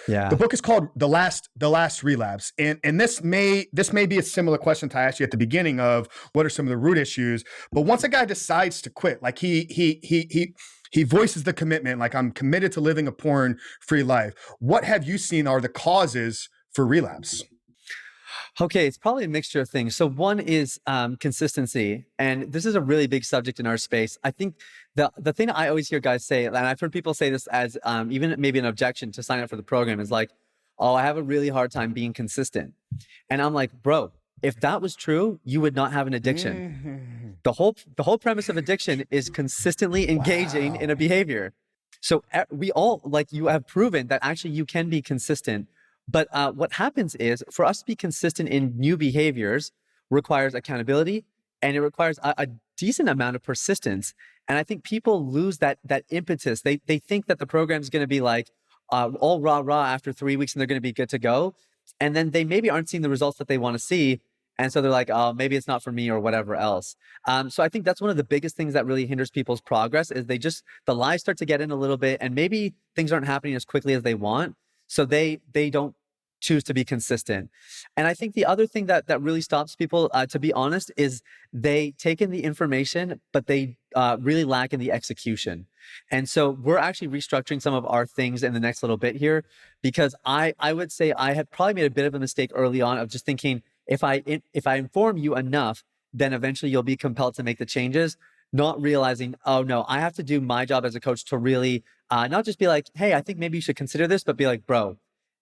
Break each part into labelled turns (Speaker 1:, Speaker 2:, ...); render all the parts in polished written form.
Speaker 1: The
Speaker 2: Yeah.
Speaker 1: book is called The Last Relapse. And this may be a similar question to I asked you at the beginning of what are some of the root issues. But once a guy decides to quit, like he voices the commitment, like I'm committed to living a porn-free life. What have you seen are the causes for relapse?
Speaker 2: Okay, it's probably a mixture of things. So one is consistency, and this is a really big subject in our space. I think the thing I always hear guys say, and I've heard people say this as even maybe an objection to sign up for the program, is like, "Oh, I have a really hard time being consistent," and I'm like, "Bro, if that was true, you would not have an addiction.
Speaker 1: Mhm.
Speaker 2: The whole premise of addiction is consistently engaging in a behavior. So we all, like, you have proven that actually you can be consistent. But what happens is, for us to be consistent in new behaviors requires accountability, and it requires a decent amount of persistence. And I think people lose that impetus. They think that the program is going to be like all rah rah after 3 weeks, and they're going to be good to go. And then they maybe aren't seeing the results that they want to see. And so they're like, oh, maybe it's not for me or whatever else. So I think that's one of the biggest things that really hinders people's progress is the lies start to get in a little bit, and maybe things aren't happening as quickly as they want. So they don't choose to be consistent. And I think the other thing that really stops people, to be honest, is they take in the information, but they really lack in the execution. And so we're actually restructuring some of our things in the next little bit here, because I would say I had probably made a bit of a mistake early on of just thinking, if I inform you enough, then eventually you'll be compelled to make the changes, not realizing, oh no, I have to do my job as a coach to really not just be like, hey, I think maybe you should consider this, but be like, bro,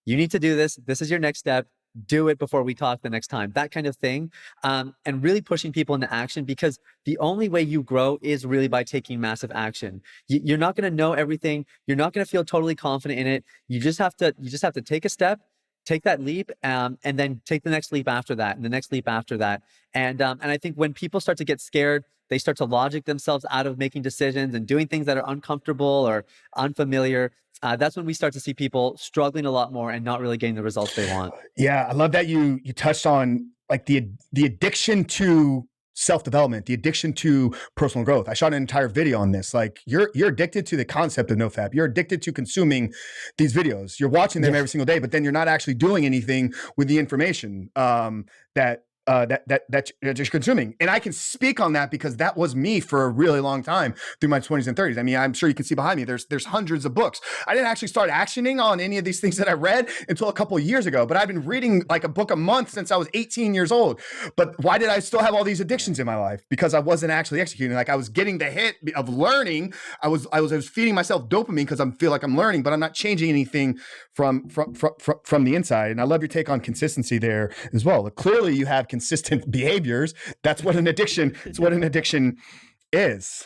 Speaker 2: you need to do this. This is your next step. Do it before we talk the next time, that kind of thing. And really pushing people into action, because the only way you grow is really by taking massive action. You're not going to know everything. You're not going to feel totally confident in it. You just have to take a step, take that leap, and then take the next leap after that, and the next leap after that. And I think when people start to get scared, they start to logic themselves out of making decisions and doing things that are uncomfortable or unfamiliar. That's when we start to see people struggling a lot more and not really getting the results they want.
Speaker 1: Yeah, I love that you touched on like the addiction to self-development, the addiction to personal growth. I shot an entire video on this. Like you're addicted to the concept of nofap. You're addicted to consuming these videos. You're watching them every single day, but then you're not actually doing anything with the information that you're consuming. And I can speak on that because that was me for a really long time through my 20s and 30s. I mean, I'm sure you can see behind me, there's hundreds of books. I didn't actually start actioning on any of these things that I read until a couple of years ago, but I've been reading like a book a month since I was 18 years old. But why did I still have all these addictions in my life? Because I wasn't actually executing. Like I was getting the hit of learning. I was feeding myself dopamine because I feel like I'm learning, but I'm not changing anything from the inside. And I love your take on consistency there as well. Clearly you have consistent behaviors. That's what an addiction. It's what an addiction is.